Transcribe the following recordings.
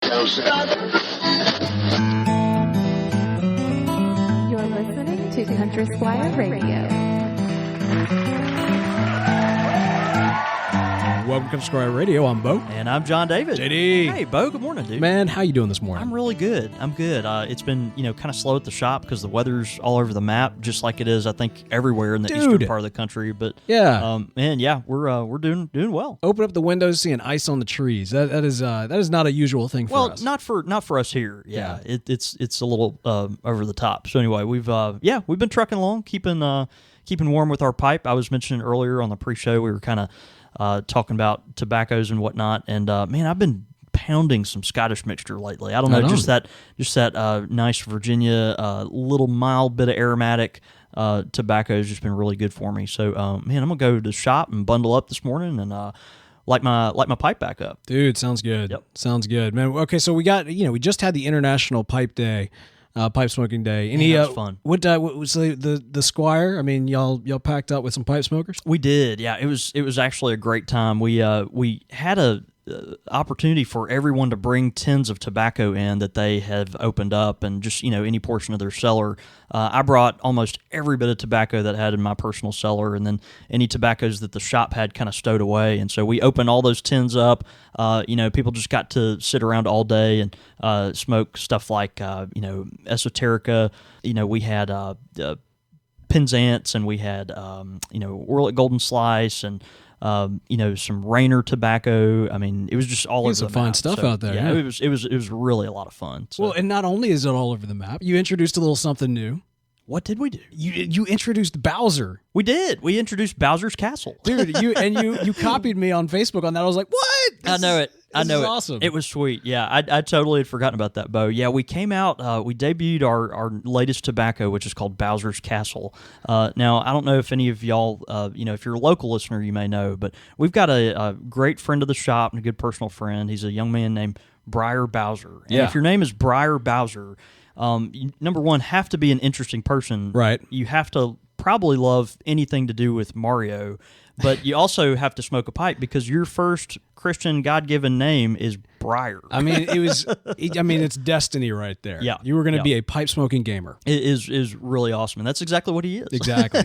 You're listening to Country Squire Radio. Welcome to Country Squire Radio. I'm Bo. And I'm John David. JD. Hey, Bo. Good morning, dude. Man, how you doing this morning? I'm really good. I'm good. It's been, kind of slow at the shop because the weather's all over the map, just like it is, I think, everywhere in the eastern part of the country. But yeah, we're doing well. Open up the windows, seeing ice on the trees. That is not a usual thing for us. Well, not for us here. Yeah. It's a little over the top. So anyway, we've been trucking along, keeping warm with our pipe. I was mentioning earlier on the pre-show we were kind of talking about tobaccos and whatnot, and man, I've been pounding some Scottish mixture lately. I don't know, just that nice Virginia, little mild bit of aromatic tobacco has just been really good for me. So, man, I'm gonna go to the shop and bundle up this morning and light my pipe back up. Dude, sounds good. Yep. Sounds good, man. Okay, so we got we just had the International Pipe Day. Pipe smoking day. Any that was fun. What was the Squire? I mean, y'all packed up with some pipe smokers? We did. Yeah, it was actually a great time. We had a opportunity for everyone to bring tins of tobacco in that they have opened up, and just any portion of their cellar. I brought almost every bit of tobacco that I had in my personal cellar, and then any tobaccos that the shop had kind of stowed away. And so we opened all those tins up. People just got to sit around all day and smoke stuff like Esoterica. We had Penzance, and we had Orlet Golden Slice, and some Rainer tobacco. I mean, it was just all over the map. Some fun stuff out there. Yeah, it was really a lot of fun. So. Well, and not only is it all over the map, you introduced a little something new. What did we do? You introduced Bowser. We did. We introduced Bowser's Castle. Dude, you copied me on Facebook on that. I was like, what? I know it. This is awesome. It was sweet. Yeah, I totally had forgotten about that, Bo. Yeah, we came out, we debuted our latest tobacco, which is called Bowser's Castle. Now, I don't know if any of y'all, if you're a local listener, you may know, but we've got a great friend of the shop and a good personal friend. He's a young man named Briar Bowser. And if your name is Briar Bowser, you, number one, have to be an interesting person. Right. You have to probably love anything to do with Mario, but you also have to smoke a pipe because your first Christian God-given name is Briar. I mean, it's destiny right there. Yeah. You were going to be a pipe-smoking gamer. It is really awesome, and that's exactly what he is. Exactly.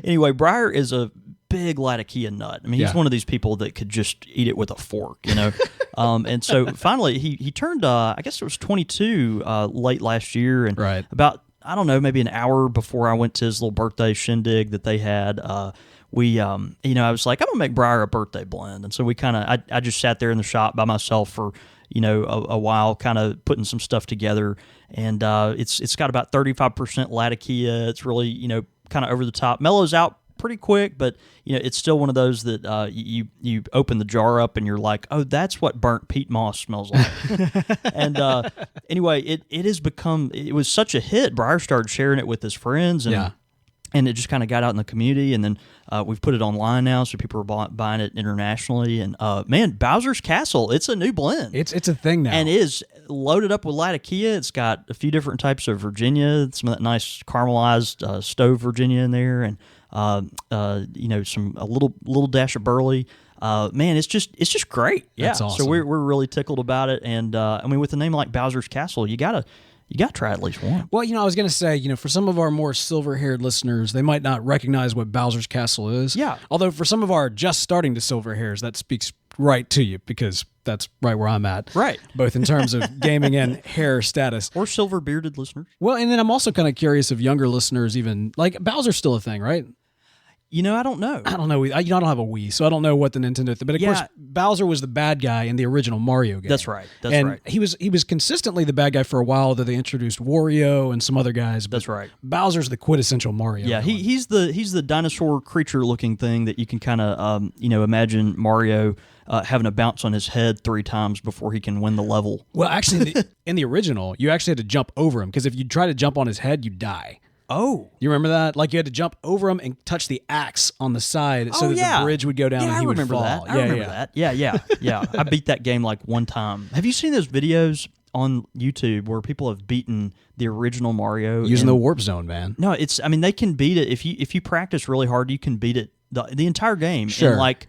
Anyway, Briar is a big Latakia nut. I mean, he's one of these people that could just eat it with a fork, and so finally he turned, I guess it was 22 late last year, and about, I don't know, maybe an hour before I went to his little birthday shindig that they had, I was like, I'm gonna make Briar a birthday blend, and so we kind of, I just sat there in the shop by myself for a while, kind of putting some stuff together, and it's got about 35% Latakia. It's really kind of over the top, mellows out pretty quick, but it's still one of those that you open the jar up and you're like, oh, that's what burnt peat moss smells like. And anyway, it has become, it was such a hit. Briar started sharing it with his friends, and it just kind of got out in the community, and then we've put it online now, so people are buying it internationally. And man, Bowser's Castle, it's a new blend. It's a thing now, and it is loaded up with Latakia. It's got a few different types of Virginia, some of that nice caramelized stove Virginia in there, and a little dash of burley. Man, it's just great. Yeah, that's awesome. So we're really tickled about it, and I mean, with a name like Bowser's Castle, you gotta try at least one. Well, I was going to say, for some of our more silver-haired listeners, they might not recognize what Bowser's Castle is. Yeah. Although for some of our just starting to silver hairs, that speaks right to you, because that's right where I'm at. Right. Both in terms of gaming and hair status. Or silver-bearded listeners. Well, and then I'm also kind of curious if younger listeners even, like, Bowser's still a thing, right? I don't know. I don't know. I don't have a Wii, so I don't know what the Nintendo thing. But of course, Bowser was the bad guy in the original Mario game. That's right. And he was consistently the bad guy for a while. Though they introduced Wario and some other guys. That's right. Bowser's the quintessential Mario. Yeah, he's the dinosaur creature looking thing that you can kind of imagine Mario having a bounce on his head 3 times before he can win the level. Well, actually, in the original, you actually had to jump over him, because if you try to jump on his head, you die. Oh. You remember that? Like, you had to jump over him and touch the axe on the side so that the bridge would go down and he would fall. I remember that. Yeah. I beat that game like one time. Have you seen those videos on YouTube where people have beaten the original Mario? Using the warp zone, man. No, they can beat it. If you practice really hard, you can beat it the entire game in like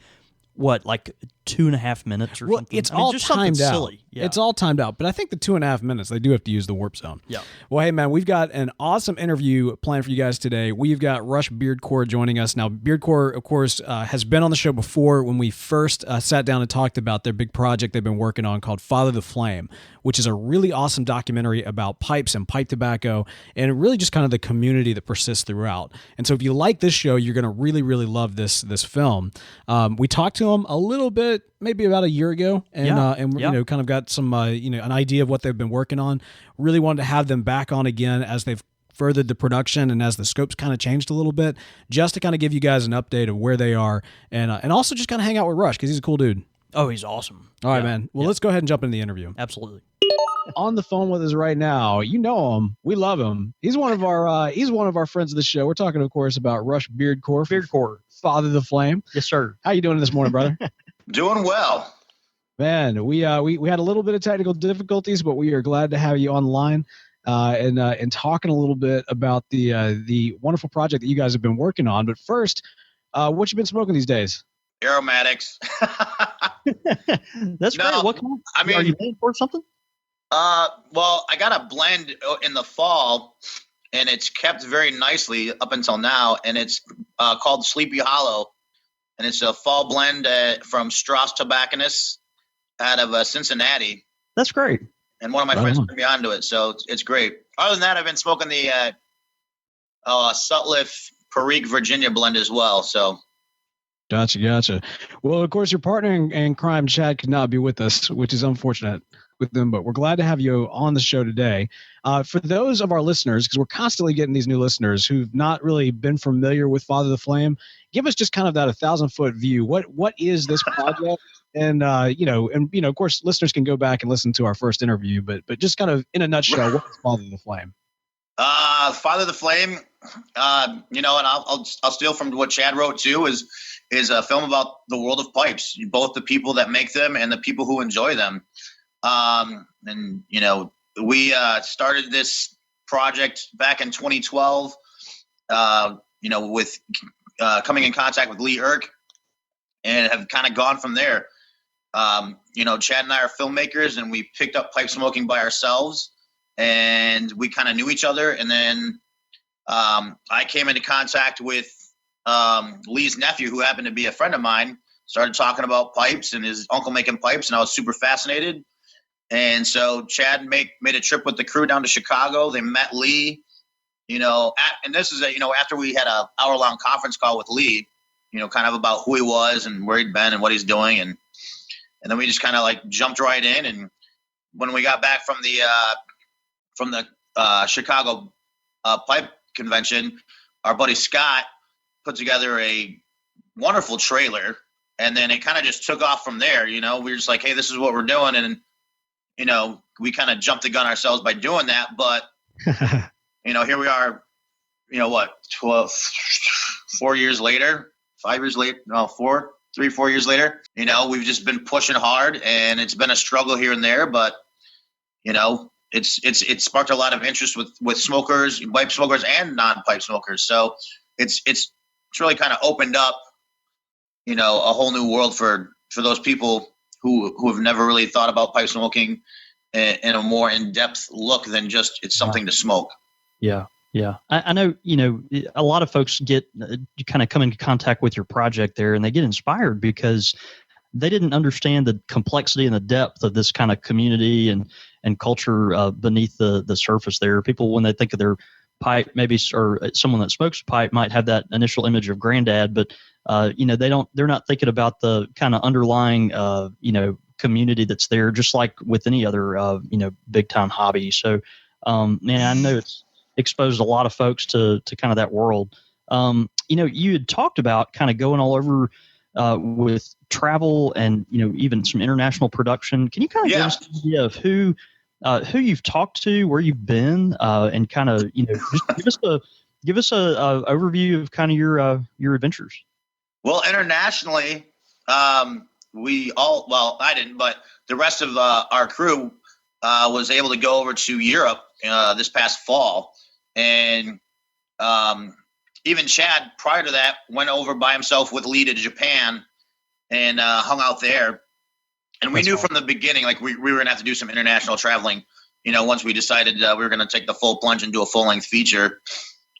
2.5 minutes or something. It's I mean, all just something timed out. silly. Yeah. It's all timed out. But I think the 2.5 minutes, they do have to use the warp zone. Yeah. Well, hey, man, we've got an awesome interview planned for you guys today. We've got Rush Beardcore joining us. Now, Beardcore, of course, has been on the show before when we first sat down and talked about their big project they've been working on called Father the Flame, which is a really awesome documentary about pipes and pipe tobacco and really just kind of the community that persists throughout. And so if you like this show, you're going to really, really love this film. We talked to them a little bit, maybe about a year ago, and you know, kind of got some you know, an idea of what they've been working on. Really wanted to have them back on again as they've furthered the production and as the scopes kind of changed a little bit, just to kind of give you guys an update of where they are, and also just kind of hang out with Rush because he's a cool dude. Oh, he's awesome. All right, man. Well, let's go ahead and jump into the interview. Absolutely. On the phone with us right now, you know him. We love him. He's one of our friends of the show. We're talking, of course, about Rush Beardcore, Father the Flame. Yes, sir. How you doing this morning, brother? Doing well. Man, we had a little bit of technical difficulties, but we are glad to have you online and talking a little bit about the wonderful project that you guys have been working on. But first, what you been smoking these days? Aromatics. That's No, great. What kind I mean- are you looking for something? Well, I got a blend in the fall, and it's kept very nicely up until now, and it's called Sleepy Hollow, and it's a fall blend from Strauss Tobacconists out of Cincinnati, That's great. and one of my Right friends on. put me onto it, so it's great. Other than that, I've been smoking the Sutliff Perique Virginia blend as well, so Gotcha. Well, of course, your partner in crime, Chad, could not be with us, which is unfortunate with them, but we're glad to have you on the show today. For those of our listeners, because we're constantly getting these new listeners who've not really been familiar with Father the Flame, give us just kind of that 1,000-foot view. What is this project? And of course, listeners can go back and listen to our first interview, but just kind of in a nutshell, what is Father the Flame? Father the Flame, and I'll steal from what Chad wrote too, is a film about the world of pipes, both the people that make them and the people who enjoy them. We started this project back in 2012, with coming in contact with Lee Erk, and have kind of gone from there. Chad and I are filmmakers, and we picked up pipe smoking by ourselves, and we kind of knew each other. And then I came into contact with Lee's nephew, who happened to be a friend of mine, started talking about pipes and his uncle making pipes, and I was super fascinated. And so Chad made a trip with the crew down to Chicago. They met Lee, and this is after we had a hour-long conference call with Lee, kind of about who he was and where he'd been and what he's doing. And then we just kind of like jumped right in. And when we got back from the Chicago pipe convention, our buddy Scott put together a wonderful trailer, and then it kind of just took off from there. We were just like, hey, this is what we're doing. And, we kind of jumped the gun ourselves by doing that. But, here we are, 4 years later, 5 years later, no, 4 years later, we've just been pushing hard, and it's been a struggle here and there, but, it's sparked a lot of interest with smokers, pipe smokers and non-pipe smokers. So it's really kind of opened up, a whole new world for those people who have never really thought about pipe smoking in a more in-depth look than just it's something to smoke. Yeah. I know, a lot of folks get kind of come into contact with your project there, and they get inspired because they didn't understand the complexity and the depth of this kind of community and culture beneath the surface there. People, when they think of their pipe, maybe, or someone that smokes a pipe might have that initial image of granddad, but they're not thinking about the kind of underlying, community that's there, just like with any other, big time hobby. So, I know it's exposed a lot of folks to kind of that world. You had talked about kind of going all over with travel and, even some international production. Can you kind of give us an idea of who you've talked to, where you've been, and kind of, just give us a overview of kind of your adventures. Well, internationally, I didn't, but the rest of our crew was able to go over to Europe this past fall. And even Chad, prior to that, went over by himself with Lee to Japan and hung out there. And we knew from the beginning, like we were going to have to do some international traveling, once we decided we were going to take the full plunge and do a full length feature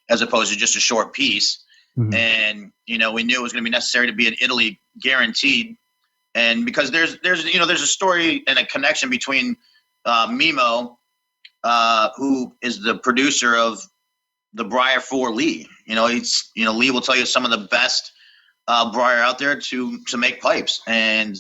as opposed to just a short piece. Mm-hmm. And, we knew it was going to be necessary to be in Italy guaranteed. And because there's a story and a connection between Mimo, who is the producer of the Breyer for Lee. Lee will tell you some of the best Breyer out there to make pipes. And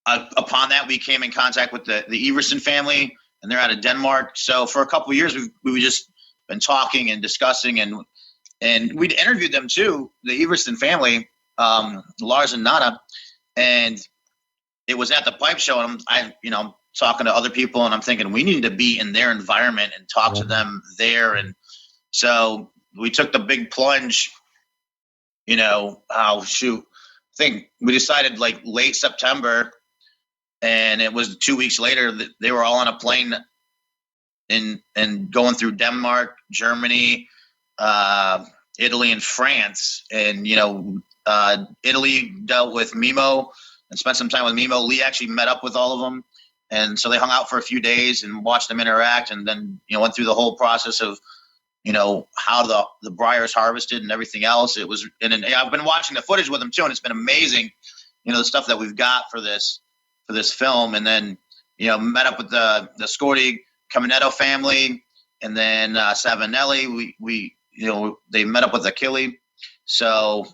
upon that, we came in contact with the Iverson family, and they're out of Denmark. So for a couple of years, we've just been talking and discussing, and we'd interviewed them too, the Iverson family, Lars and Nana, and it was at the pipe show, and I'm talking to other people, and I'm thinking we need to be in their environment and talk to them there. And so we took the big plunge, I think we decided like late September, and it was 2 weeks later that they were all on a plane and going through Denmark, Germany, Italy, and France. And, Italy dealt with Mimo and spent some time with Mimo. Lee actually met up with all of them. And so they hung out for a few days and watched them interact, and then, went through the whole process of, how the Breyers harvested and everything else. It was, and I've been watching the footage with them too, and it's been amazing, the stuff that we've got for this film. And then, met up with the Scorti Caminetto family, and then Savinelli. We they met up with Achille. So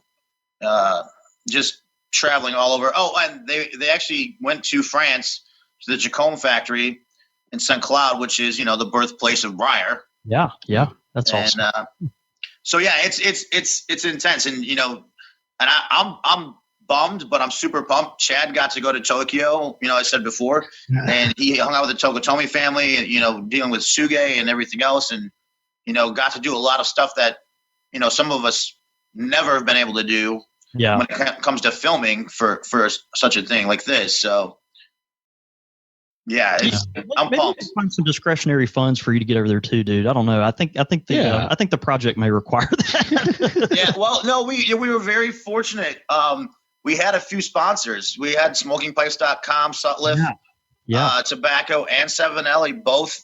just traveling all over. Oh, and they actually went to France, to the Jacome factory in St. Cloud, which is, the birthplace of Breyer. Yeah. That's awesome. So yeah, it's intense. And, and I'm bummed, but I'm super pumped. Chad got to go to Tokyo, I said before, and he hung out with the Tokotomi family, and, dealing with Suge and everything else. And, got to do a lot of stuff that, some of us never have been able to do when it comes to filming for such a thing like this. So, yeah, I'm pumped. Find some discretionary funds for you to get over there too, dude. I don't know. I think the project may require that. Yeah. Well, no, we were very fortunate. We had a few sponsors. We had SmokingPipes.com, Sutliff, Tobacco, and Savinelli both,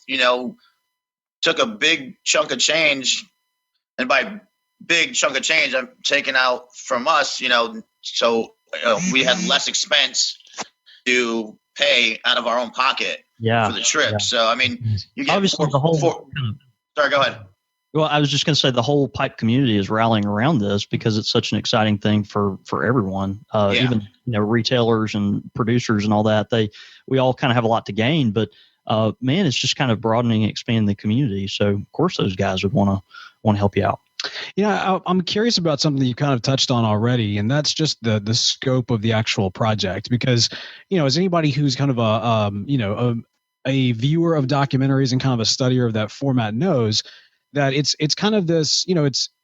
took a big chunk of change, and by big chunk of change, I'm taking out from us, so we had less expense to pay out of our own pocket for the trip. Yeah. So, I mean, you get obviously the whole. Sorry, go ahead. Well, I was just going to say the whole pipe community is rallying around this because it's such an exciting thing for everyone. Even retailers and producers and all that. We all kind of have a lot to gain, but man, it's just kind of broadening and expanding the community. So, of course, those guys would want to help you out. I'm curious about something that you kind of touched on already, and that's just the scope of the actual project. Because, as anybody who's kind of a viewer of documentaries and kind of a studier of that format knows, that it's kind of this,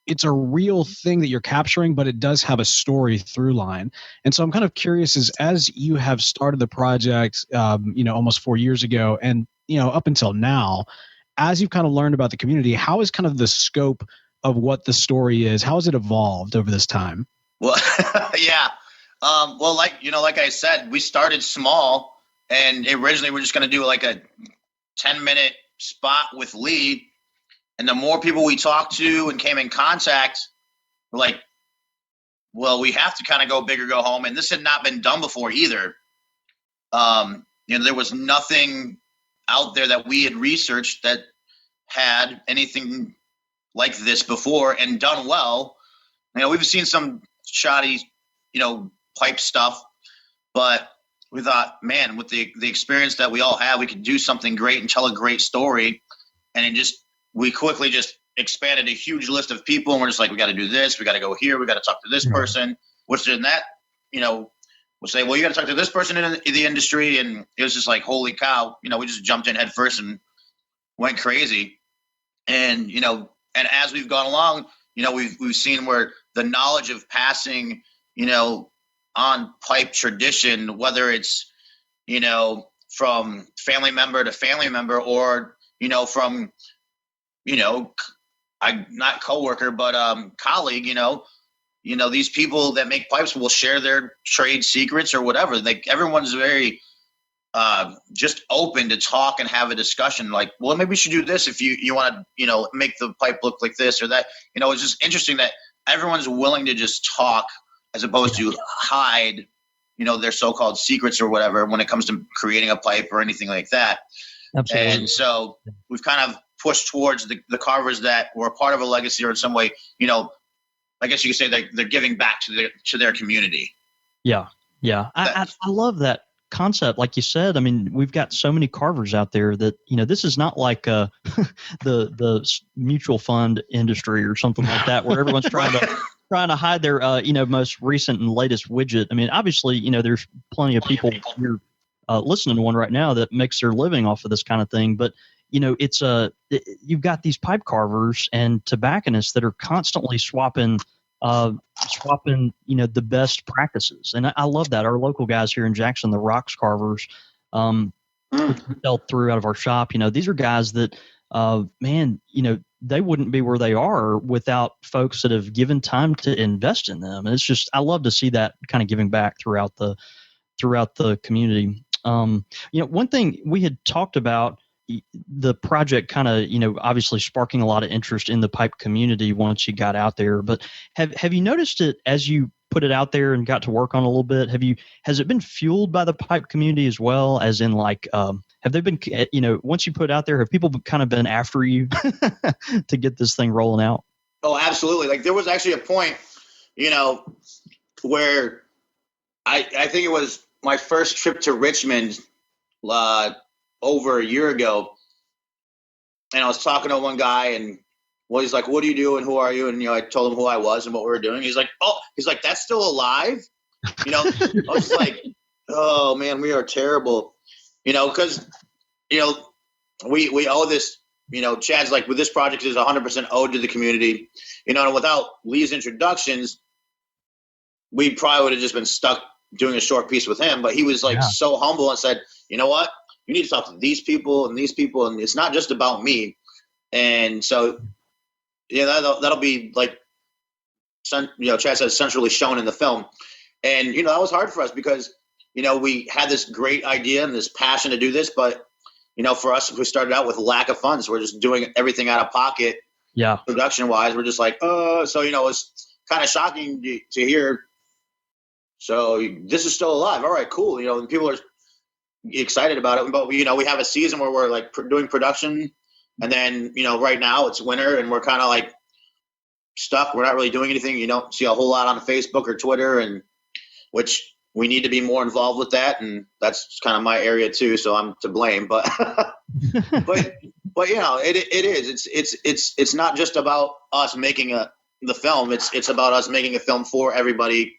it's a real thing that you're capturing, but it does have a story through line. And so I'm kind of curious, as you have started the project, almost 4 years ago, and up until now, as you've kind of learned about the community, how is kind of the scope of what the story is? How has it evolved over this time? Well, yeah. Well, like I said, we started small, and originally we're just going to do like a 10-minute spot with Lee. And the more people we talked to and came in contact, we're like, well, we have to kind of go big or go home. And this had not been done before either. There was nothing out there that we had researched that had anything like this before and done well. We've seen some shoddy, pipe stuff, but we thought, man, with the experience that we all have, we could do something great and tell a great story. And we quickly just expanded a huge list of people, and we're just like, we got to do this, we got to go here, we got to talk to this person, which in that, we'll say, well, you got to talk to this person in the industry. And it was just like, holy cow, we just jumped in head first and went crazy. And, and as we've gone along, we've seen where the knowledge of passing, on pipe tradition, whether it's, from family member to family member, or, from, not coworker, but colleague, these people that make pipes will share their trade secrets or whatever. Everyone's very just open to talk and have a discussion. Like, well, maybe we should do this if you want to, make the pipe look like this or that. It's just interesting that everyone's willing to just talk as opposed to hide, their so-called secrets or whatever when it comes to creating a pipe or anything like that. Absolutely. And so we've kind of pushed towards the carvers that were part of a legacy or in some way, I guess you could say they're giving back to their community. Yeah. Yeah. I love that concept. Like you said, I mean, we've got so many carvers out there that, this is not like the mutual fund industry or something like that, where everyone's trying to hide their, most recent and latest widget. I mean, obviously, there's plenty of people you're listening to one right now that makes their living off of this kind of thing. But, it's you've got these pipe carvers and tobacconists that are constantly swapping, the best practices. And I love that. Our local guys here in Jackson, the Rocks Carvers, we sell through out of our shop. These are guys that, they wouldn't be where they are without folks that have given time to invest in them. And it's just, I love to see that kind of giving back throughout the community. One thing we had talked about, the project kind of, obviously sparking a lot of interest in the pipe community once you got out there. But have you noticed it as you put it out there and got to work on a little bit? Has it been fueled by the pipe community as well, as in like, have they been, once you put it out there, have people kind of been after you to get this thing rolling out? Oh, absolutely. Like there was actually a point, where I think it was my first trip to Richmond, over a year ago, and I was talking to one guy, and he's like, "What do you do and who are you?" And I told him who I was and what we were doing. He's like, "That's still alive?" I was like, "Oh man, we are terrible," because we owe this. Chad's like, with this project is 100% owed to the community. And without Lee's introductions, we probably would have just been stuck doing a short piece with him. But he was like so humble and said, "You know what? You need to talk to these people, and it's not just about me." And so, that'll be like, Chad says, centrally shown in the film. And, that was hard for us because, we had this great idea and this passion to do this, but, for us, we started out with lack of funds. We're just doing everything out of pocket. Yeah. Production wise, we're just like, so, it's kind of shocking to hear. So this is still alive. All right, cool. And people are excited about it, but we have a season where we're like doing production, and then right now it's winter and we're kind of like stuck. We're not really doing anything. You don't see a whole lot on Facebook or Twitter, and which we need to be more involved with that, and that's kind of my area too, so I'm to blame. But but it is. It's not just about us making the film. It's about us making a film for everybody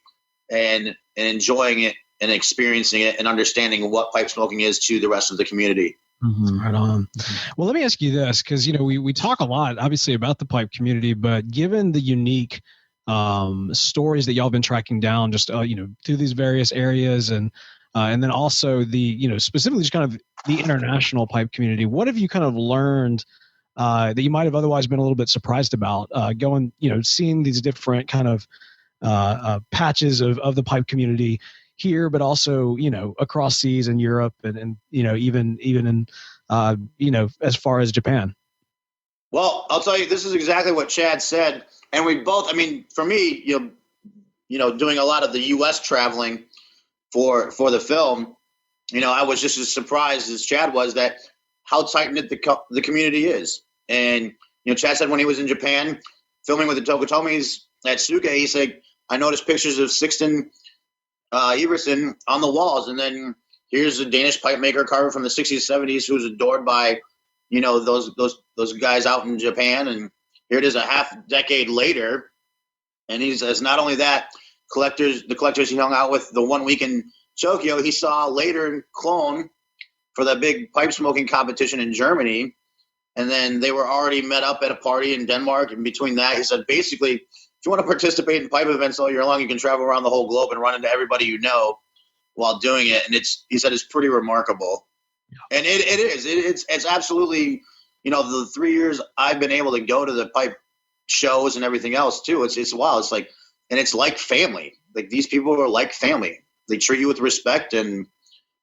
and enjoying it and experiencing it and understanding what pipe smoking is to the rest of the community. Mm-hmm. Right on. Well, let me ask you this, because, we talk a lot, obviously, about the pipe community, but given the unique stories that y'all have been tracking down just, through these various areas and then also the, specifically just kind of the international pipe community, what have you kind of learned that you might have otherwise been a little bit surprised about going, seeing these different kind of patches of the pipe community here, but also, across seas in Europe and even in, as far as Japan? Well, I'll tell you, this is exactly what Chad said. And we both, for me, doing a lot of the U.S. traveling for the film, I was just as surprised as Chad was that how tight-knit the community is. And, Chad said when he was in Japan filming with the Tokutomis at Suke, he said, I noticed pictures of Sixten Iverson on the walls, and then here's a Danish pipe maker carver from the 60s, 70s who's adored by, those guys out in Japan, and here it is a half decade later, and he says not only that, the collectors he hung out with the 1 week in Tokyo, he saw later in Cologne for the big pipe smoking competition in Germany, and then they were already met up at a party in Denmark, and between that, he said basically, if you want to participate in pipe events all year long, you can travel around the whole globe and run into everybody while doing it. And he said it's pretty remarkable. Yeah. And it is. It's absolutely, the 3 years I've been able to go to the pipe shows and everything else too. It's wild. It's like, and it's like family. Like these people are like family. They treat you with respect, and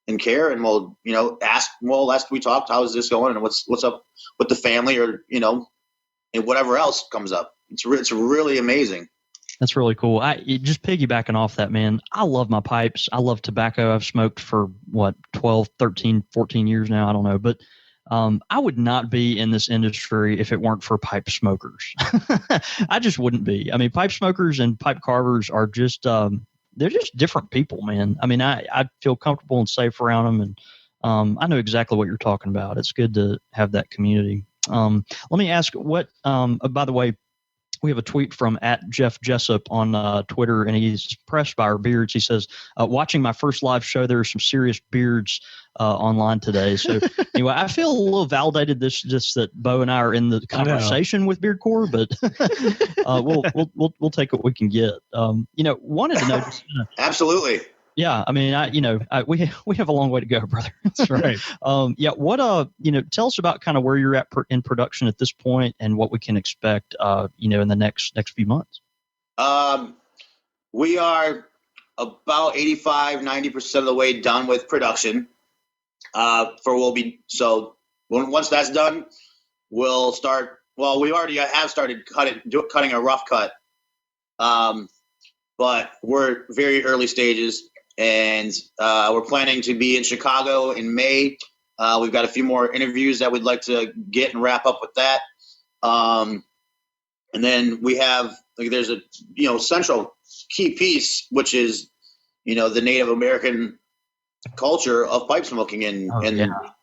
and care, and we'll, ask, well, last we talked, how is this going, and what's up with the family, or, and whatever else comes up. It's really amazing. That's really cool. Just piggybacking off that, man, I love my pipes. I love tobacco. I've smoked for 12, 13, 14 years now. I don't know. But I would not be in this industry if it weren't for pipe smokers. I just wouldn't be. I mean, pipe smokers and pipe carvers are just, they're just different people, man. I mean, I feel comfortable and safe around them. And I know exactly what you're talking about. It's good to have that community. Let me ask by the way, we have a tweet from @Jeff Jessup on Twitter, and he's impressed by our beards. He says, watching my first live show, there are some serious beards online today. So anyway, I feel a little validated just that Bo and I are in the conversation with Beardcore, but we'll take what we can get. Wanted to know. Absolutely. Yeah, I mean, we have a long way to go, brother. That's right. Tell us about kind of where you're at in production at this point, and what we can expect, in the next few months. We are about 85-90% of the way done with production. Once that's done, we'll start. Well, we already have started cutting a rough cut, but we're very early stages. And we're planning to be in Chicago in May. We've got a few more interviews that we'd like to get and wrap up with that. And then we have, there's a, central key piece, which is, the Native American culture of pipe smoking and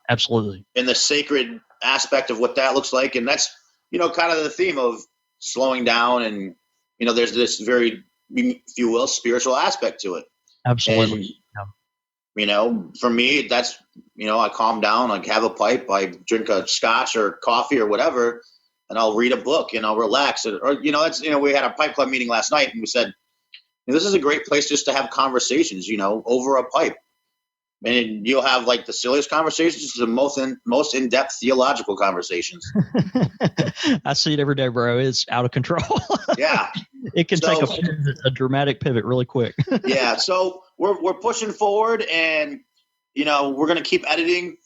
absolutely. And the sacred aspect of what that looks like. And that's, kind of the theme of slowing down. And, there's this very, if you will, spiritual aspect to it. Absolutely. And, for me, that's, I calm down, I have a pipe, I drink a scotch or coffee or whatever, and I'll read a book and I'll relax. We had a pipe club meeting last night, and we said, this is a great place just to have conversations, over a pipe. And you'll have like the silliest conversations to the most in-depth theological conversations. I see it every day, bro. It's out of control. Yeah. It can take a dramatic pivot really quick. Yeah. So we're pushing forward, and, we're going to keep editing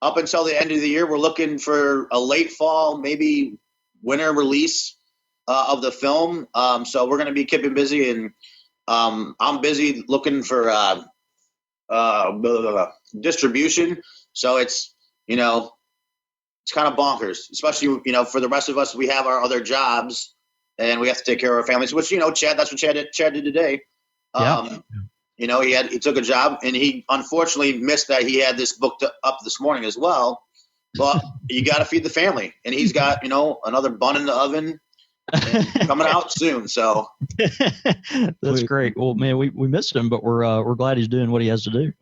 up until the end of the year. We're looking for a late fall, maybe winter release of the film. So we're going to be keeping busy, and I'm busy looking for distribution. So it's, it's kind of bonkers, especially, for the rest of us. We have our other jobs, and we have to take care of our families, which, Chad, that's what Chad did today. He took a job, and he unfortunately missed that he had this booked up this morning as well, but you got to feed the family, and he's got, another bun in the oven coming out soon. So that's great. Well, man, we missed him, but we're glad he's doing what he has to do.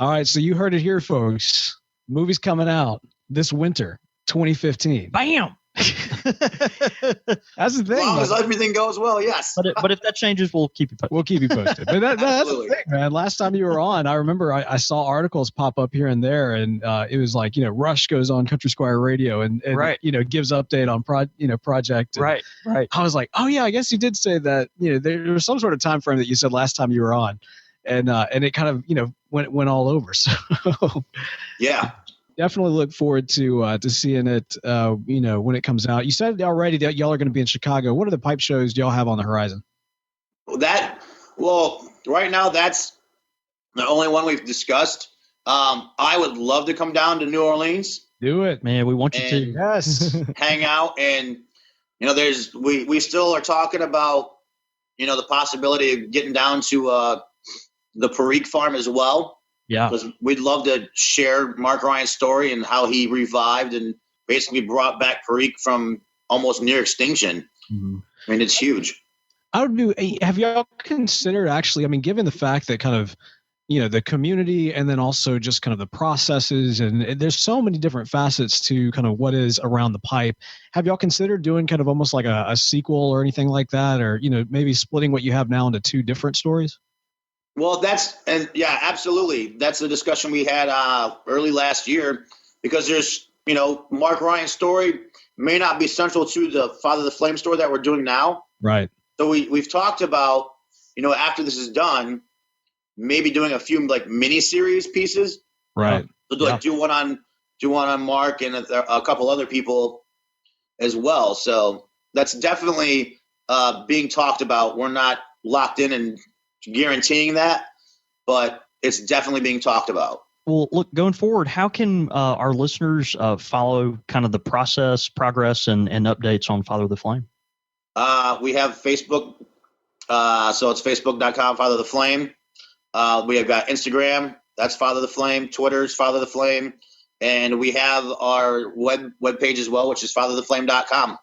All right. So you heard it here, folks. Movie's coming out this winter, 2015. Bam. That's the thing. As long as everything goes well, yes. But if that changes, we'll keep you posted. We'll keep you posted. But that's the thing, man. Last time you were on, I remember I saw articles pop up here and there, and it was like, Rush goes on Country Squire Radio and right. Gives update on project. And right. I was like, oh yeah, I guess you did say that. There was some sort of time frame that you said last time you were on, and it kind of went all over. So yeah. Definitely look forward to seeing it, when it comes out. You said already that y'all are going to be in Chicago. What are the pipe shows y'all have on the horizon? Right now, that's the only one we've discussed. I would love to come down to New Orleans. Do it, man. We want you to. Yes. Hang out, and we still are talking about the possibility of getting down to the Perique farm as well. Yeah, because we'd love to share Mark Ryan's story and how he revived and basically brought back Perique from almost near extinction. Mm-hmm. I mean, it's huge. Have y'all considered actually, given the fact that kind of, the community and then also just kind of the processes, and there's so many different facets to kind of what is around the pipe. Have y'all considered doing kind of almost like a sequel or anything like that? Or, maybe splitting what you have now into two different stories? Well, absolutely. That's the discussion we had early last year, because there's, Mark Ryan's story may not be central to the Father the Flame story that we're doing now. Right. So we've talked about, after this is done, maybe doing a few like mini series pieces. Right. So like do one on Mark and a couple other people as well. So that's definitely being talked about. We're not locked in and guaranteeing that, but it's definitely being talked about. Well, look, going forward, how can our listeners follow kind of the process, progress, and updates on Father the Flame? We have Facebook. So it's facebook.com, Father the Flame. We have got Instagram. That's Father the Flame. Twitter's Father the Flame. And we have our web page as well, which is fathertheflame.com.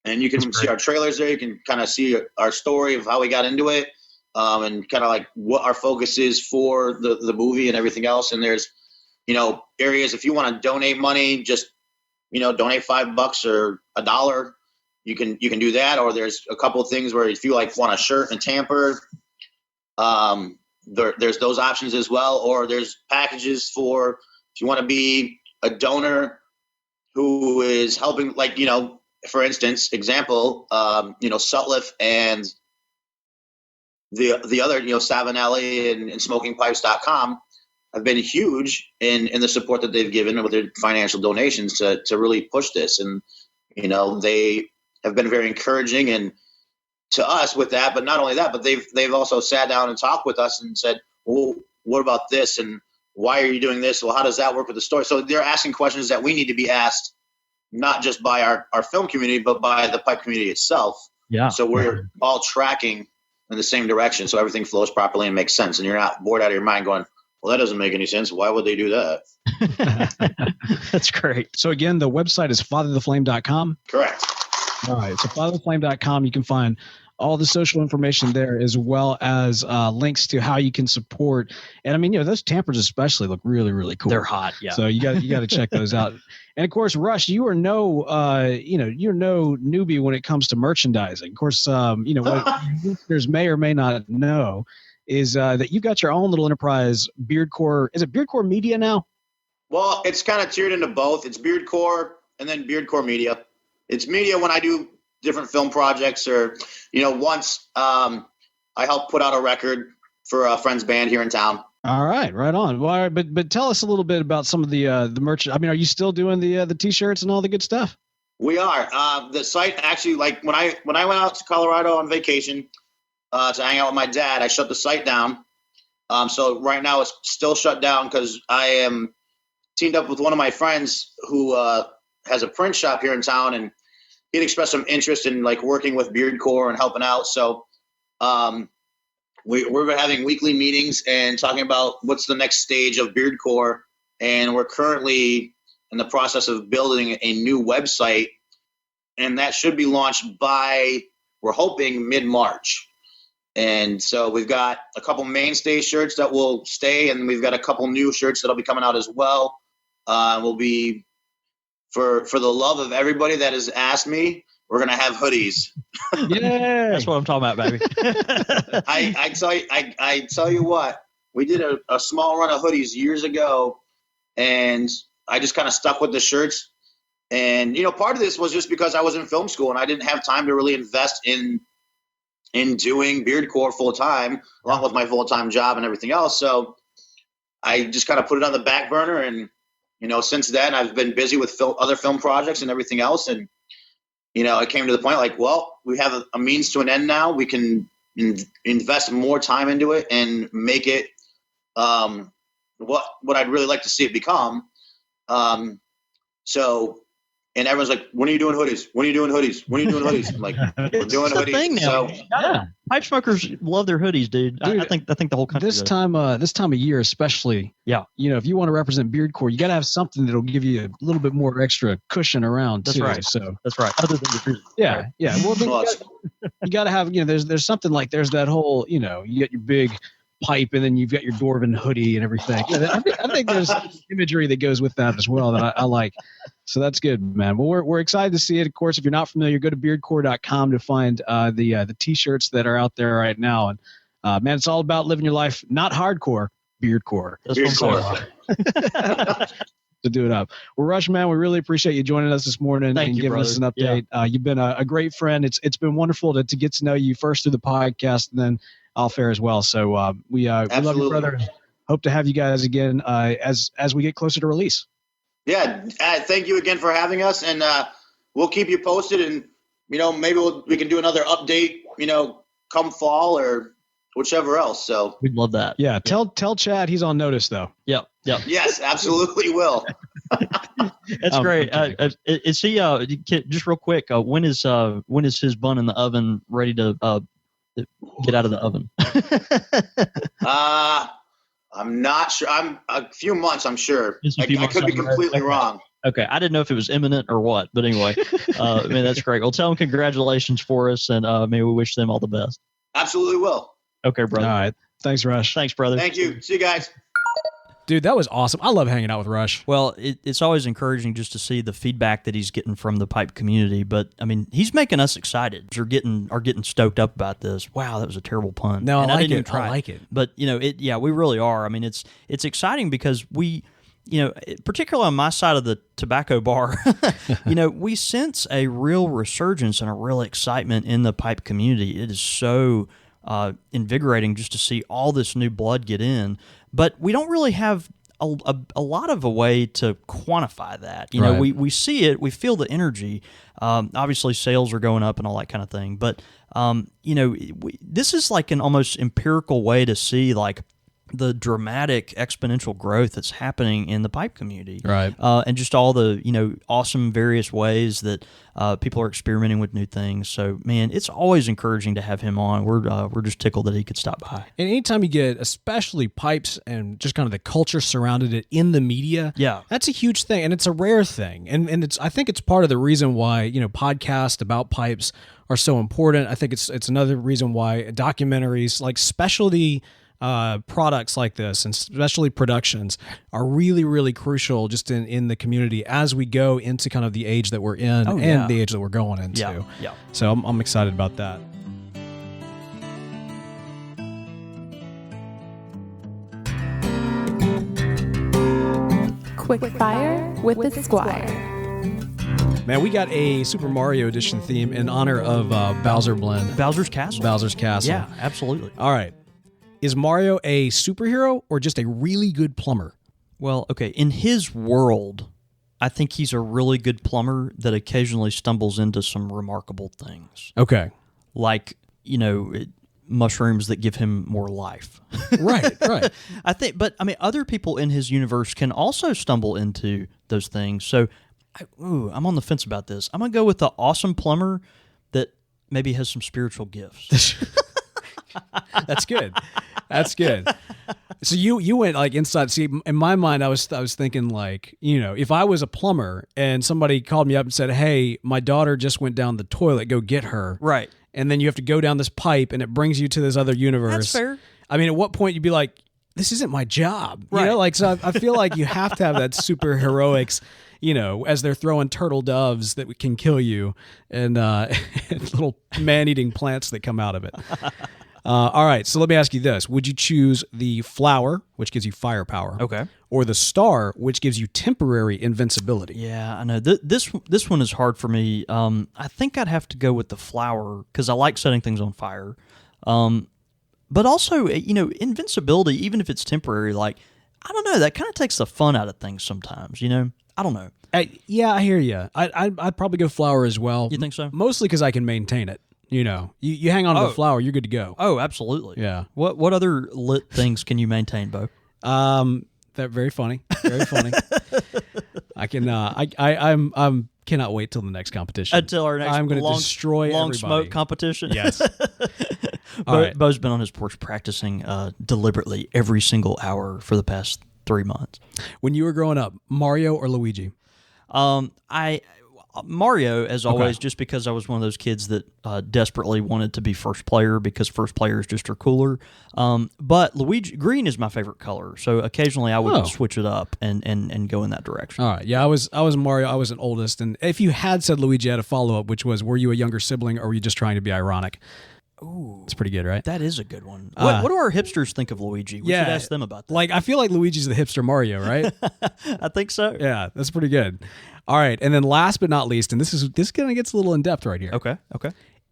And you can see our trailers there. You can kind of see our story of how we got into it. And kind of like what our focus is for the movie and everything else. And there's, areas if you want to donate money, just, donate $5 or $1. You can do that. Or there's a couple of things where if you want a shirt and tamper, there's those options as well. Or there's packages for if you want to be a donor who is helping, for instance, example, Sutliff and the other, Savinelli and SmokingPipes.com have been huge in the support that they've given with their financial donations to really push this. And, they have been very encouraging and to us with that, but not only that, but they've also sat down and talked with us and said, well, what about this? And why are you doing this? Well, how does that work with the story? So they're asking questions that we need to be asked, not just by our film community, but by the pipe community itself. Yeah. So we're all tracking in the same direction, so everything flows properly and makes sense, and you're not bored out of your mind going, well, that doesn't make any sense. Why would they do that? That's great. So again, the website is fathertheflame.com. Correct. All right. So fathertheflame.com, you can find all the social information there, as well as links to how you can support. And I mean, those tampers especially look really, really cool. They're hot. Yeah. So you got to check those out. And of course, Rush, you're no newbie when it comes to merchandising. Of course, what listeners may or may not know is that you've got your own little enterprise, Beardcore. Is it Beardcore Media now? Well, it's kind of tiered into both. It's Beardcore and then Beardcore Media. It's media when I do different film projects, or once I helped put out a record for a friend's band here in town. Right on. Well, but tell us a little bit about some of the merch. I mean, are you still doing the t-shirts and all the good stuff? We are. The site actually, like when I went out to Colorado on vacation to hang out with my dad, I shut the site down. So right now it's still shut down because I am teamed up with one of my friends who has a print shop here in town, and he'd expressed some interest in working with Beardcore and helping out. So we're having weekly meetings and talking about what's the next stage of Beardcore. And we're currently in the process of building a new website, and that should be launched by, we're hoping, mid-March. And so we've got a couple mainstay shirts that will stay, and we've got a couple new shirts that'll be coming out as well. We'll be, for the love of everybody that has asked me, we're going to have hoodies. Yeah, that's what I'm talking about, baby. I tell you what, we did a small run of hoodies years ago, and I just kind of stuck with the shirts. And, part of this was just because I was in film school and I didn't have time to really invest in doing Beardcore full time, along with my full-time job and everything else. So I just kind of put it on the back burner. And, since then I've been busy with other film projects and everything else. And, it came to the point we have a means to an end now. We can invest more time into it and make it what I'd really like to see it become. And everyone's like, when are you doing hoodies? When are you doing hoodies? When are you doing hoodies? I'm like, we're doing hoodies. Thing now. So, pipe smokers love their hoodies, dude. I think the whole country this time of year especially. Yeah. If you want to represent Beardcore, you got to have something that'll give you a little bit more extra cushion around. That's too. right. So that's right. Other than the yeah. Well, you got to have. There's something like there's that whole. You get your big pipe, and then you've got your Dwarven hoodie and everything. I think there's imagery that goes with that as well that I like. So that's good, man. Well, we're excited to see it. Of course, if you're not familiar, go to beardcore.com to find the T-shirts that are out there right now. And man, it's all about living your life, not hardcore, Beardcore. To do it up. Well, Rush, man, we really appreciate you joining us this morning and giving us an update. Yeah. You've been a great friend. It's been wonderful to get to know you first through the podcast, and then off air as well. So we love you, Absolutely. brother. Hope to have you guys again as we get closer to release. Yeah, thank you again for having us, and we'll keep you posted. And maybe we can do another update. Come fall or whichever else. So We'd love that. Yeah, tell Chad he's on notice though. Yep. yes, absolutely will. That's great. okay. Is he just real quick? When is his bun in the oven ready to get out of the oven? I'm not sure. I'm a few months. I'm sure. Just a I few months could be down the road. completely Okay. wrong. Okay, I didn't know if it was imminent or what, but anyway, man, that's great. Well, tell them congratulations for us, and maybe we wish them all the best. Absolutely will. Okay, All brother. right. Thanks, Rush. Thanks, brother. Thank you. See you guys. Dude, that was awesome. I love hanging out with Rush. Well, it's always encouraging just to see the feedback that he's getting from the pipe community. But I mean, he's making us excited. We're getting stoked up about this. Wow, that was a terrible pun. No, And I like didn't even it. I try. like it. But we really are. I mean, it's exciting because we, particularly on my side of the tobacco bar, we sense a real resurgence and a real excitement in the pipe community. It is so invigorating just to see all this new blood get in. But we don't really have a lot of a way to quantify that. Right. We see it, we feel the energy. Obviously, sales are going up and all that kind of thing. But this is like an almost empirical way to see like the dramatic exponential growth that's happening in the pipe community, Right. and just all the awesome various ways that people are experimenting with new things. So man, it's always encouraging to have him on. We're just tickled that he could stop by. And anytime you get, especially pipes and just kind of the culture surrounded it in the media, Yeah. that's a huge thing, and it's a rare thing. And I think it's part of the reason why podcasts about pipes are so important. I think it's another reason why documentaries like specialty products like this and especially productions are really, really crucial just in the community as we go into kind of the age that we're in Oh, and yeah. the age that we're going into. Yeah. So I'm excited about that. Quick Fire with the Squire. Man, we got a Super Mario Edition theme in honor of Bowser Blend. Bowser's Castle. Bowser's Castle. Yeah, absolutely. All right. Is Mario a superhero or just a really good plumber? Well, okay, in his world, I think he's a really good plumber that occasionally stumbles into some remarkable things. Okay. Like, mushrooms that give him more life. Right. I think, but I mean, other people in his universe can also stumble into those things. So, I'm on the fence about this. I'm gonna go with the awesome plumber that maybe has some spiritual gifts. That's good. That's good. So you went like inside. See, in my mind, I was thinking like, if I was a plumber and somebody called me up and said, "Hey, my daughter just went down the toilet. Go get her." Right. And then you have to go down this pipe, and it brings you to this other universe. That's fair. I mean, at what point you'd be like, "This isn't my job," Right. So I feel like you have to have that super heroics, as they're throwing turtle doves that can kill you, and little man-eating plants that come out of it. All right, so let me ask you this: would you choose the flower, which gives you firepower, Okay. or the star, which gives you temporary invincibility? Yeah, I know. This one is hard for me. I think I'd have to go with the flower because I like setting things on fire. But also, invincibility, even if it's temporary, like, I don't know, that kind of takes the fun out of things sometimes, I don't know. Yeah, I hear you. I'd probably go flower as well. You think so? Mostly because I can maintain it. You hang on to the flower, you're good to go. Oh, absolutely. Yeah. What other lit things can you maintain, Bo? That very funny. Very funny. I can. I'm cannot wait till the next competition. Until our next I'm going to long, destroy long everybody. smoke competition. Yes. All right. Bo's been on his porch practicing deliberately every single hour for the past 3 months. When you were growing up, Mario or Luigi? Mario, as always, Okay. just because I was one of those kids that desperately wanted to be first player because first players just are cooler. But Luigi green is my favorite color, so occasionally I would Oh. switch it up and go in that direction. All right. Yeah, I was Mario. I was an oldest, and if you had said Luigi, I had a follow up, which was, were you a younger sibling, or were you just trying to be ironic? Ooh, It's pretty good, right? that is a good one. What do our hipsters think of Luigi? We should ask them about that. Like, I feel like Luigi's the hipster Mario, right? I think so. Yeah, that's pretty good. All right, and then last but not least, and this kind of gets a little in depth right here. Okay.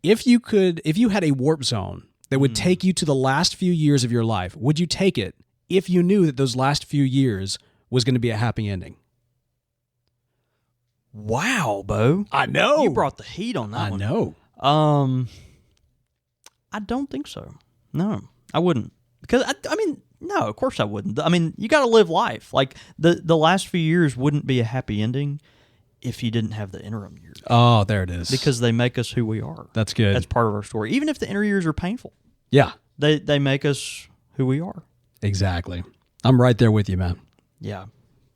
If you had a warp zone that would take you to the last few years of your life, would you take it if you knew that those last few years was going to be a happy ending? Wow, Bo. I know. You brought the heat on that I one. know. I don't think so. No, I wouldn't. Because, I mean, no, of course I wouldn't. I mean, you got to live life. Like, the last few years wouldn't be a happy ending if you didn't have the interim years. Oh, there it is. Because they make us who we are. That's good. That's part of our story. Even if the inner years are painful, Yeah, they make us who we are. exactly. I'm right there with you, man. Yeah.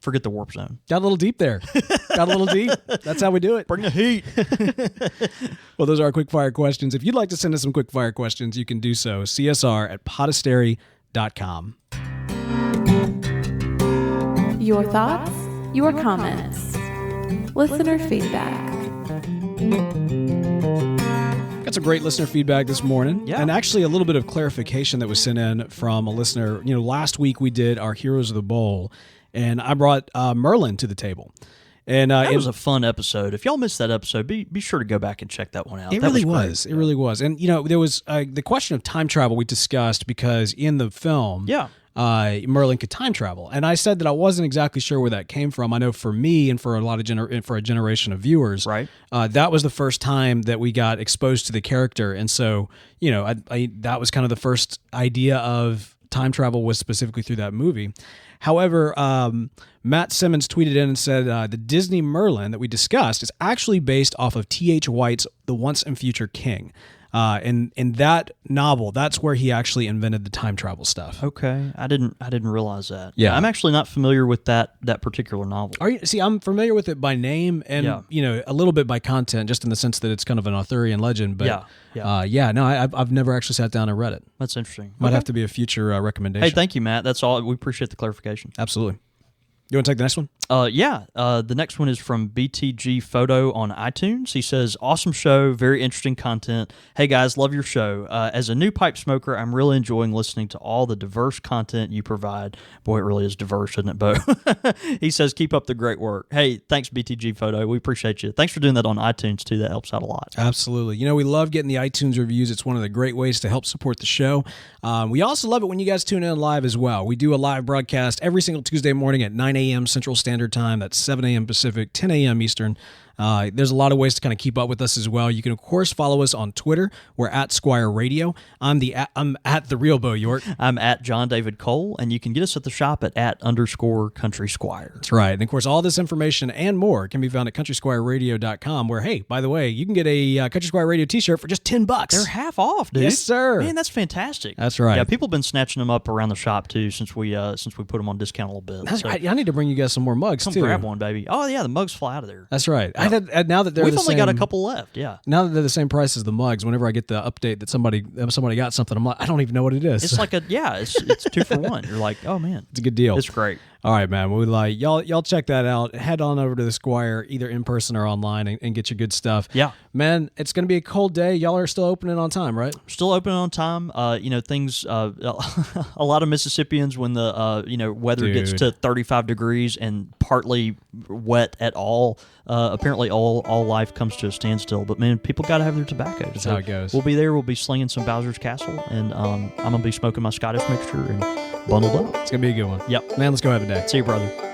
Forget the warp zone. Got a little deep there. Got a little deep. That's how we do it. Bring the heat. Well, those are our quick fire questions. If you'd like to send us some quick fire questions, you can do so. csr@podastery.com. Your thoughts, your comments, listener feedback. Got some great listener feedback this morning. Yeah. And actually a little bit of clarification that was sent in from a listener. You know, last week we did our Heroes of the Bowl, and I brought Merlin to the table. And That was a fun episode. If y'all missed that episode, be sure to go back and check that one out. It That really great. was. It really was. And, you know, there was the question of time travel we discussed because in the film, Yeah. Merlin could time travel. And I said that I wasn't exactly sure where that came from. I know for me and for a lot of for a generation of viewers, Right. That was the first time that we got exposed to the character. And so, you know, I that was kind of the first idea of time travel was specifically through that movie. However, Matt Simmons tweeted in and said the Disney Merlin that we discussed is actually based off of T.H. White's The Once and Future King. In that novel, that's where he actually invented the time travel stuff. Okay. I didn't realize that. Yeah. I'm actually not familiar with that particular novel. Are you? See, I'm familiar with it by name and Yeah. you know a little bit by content, just in the sense that it's kind of an Arthurian legend. But Yeah. no, I've never actually sat down and read it. That's interesting. Might Okay. have to be a future recommendation. Hey, thank you, Matt. That's all. We appreciate the clarification. Absolutely. You want to take the next one? The next one is from BTG Photo on iTunes. He says, awesome show, very interesting content. Hey guys, love your show. As a new pipe smoker, I'm really enjoying listening to all the diverse content you provide. Boy, it really is diverse, isn't it, Bo? He says, keep up the great work. Hey, thanks, BTG Photo. We appreciate you. Thanks for doing that on iTunes, too. That helps out a lot. Absolutely. You know, we love getting the iTunes reviews. It's one of the great ways to help support the show. We also love it when you guys tune in live as well. We do a live broadcast every single Tuesday morning at 9 a.m. Central Standard Time. That's 7 a.m. Pacific, 10 a.m. Eastern. There's a lot of ways to kind of keep up with us as well. You can, of course, follow us on Twitter. We're at Squire Radio. I'm at the real Bo York. I'm at John David Cole, and you can get us at the shop at @_Country Squire. That's right. And, of course, all this information and more can be found at countrysquireradio.com, where, hey, by the way, you can get a Country Squire Radio t-shirt for just $10. They're half off, dude. Yes, sir. Man, that's fantastic. That's right. Yeah, people have been snatching them up around the shop too since we put them on discount a little bit. That's So right. I need to bring you guys some more mugs, come too. grab one, baby. Oh yeah, the mugs fly out of there. That's right. Now that they're We've the only same, got a couple left. Yeah, Now that they're the same price as the mugs, whenever I get the update that somebody got something, I'm like, I don't even know what it is. it's like it's 2 for 1. You're like, oh man, it's a good deal. it's great. All right, man. We like y'all check that out. Head on over to the Squire, either in person or online, and get your good stuff. Yeah. Man, it's gonna be a cold day. Y'all are still opening on time, right? Still open on time. Things. A lot of Mississippians, when the weather gets Dude. to 35 degrees and partly wet at all, apparently all life comes to a standstill. But man, people got to have their tobacco. That's how it goes. We'll be there. We'll be slinging some Bowser's Castle, and I'm gonna be smoking my Scottish mixture and bundled up. It's gonna be a good one. Yep. Man, let's go have a day. See you, brother.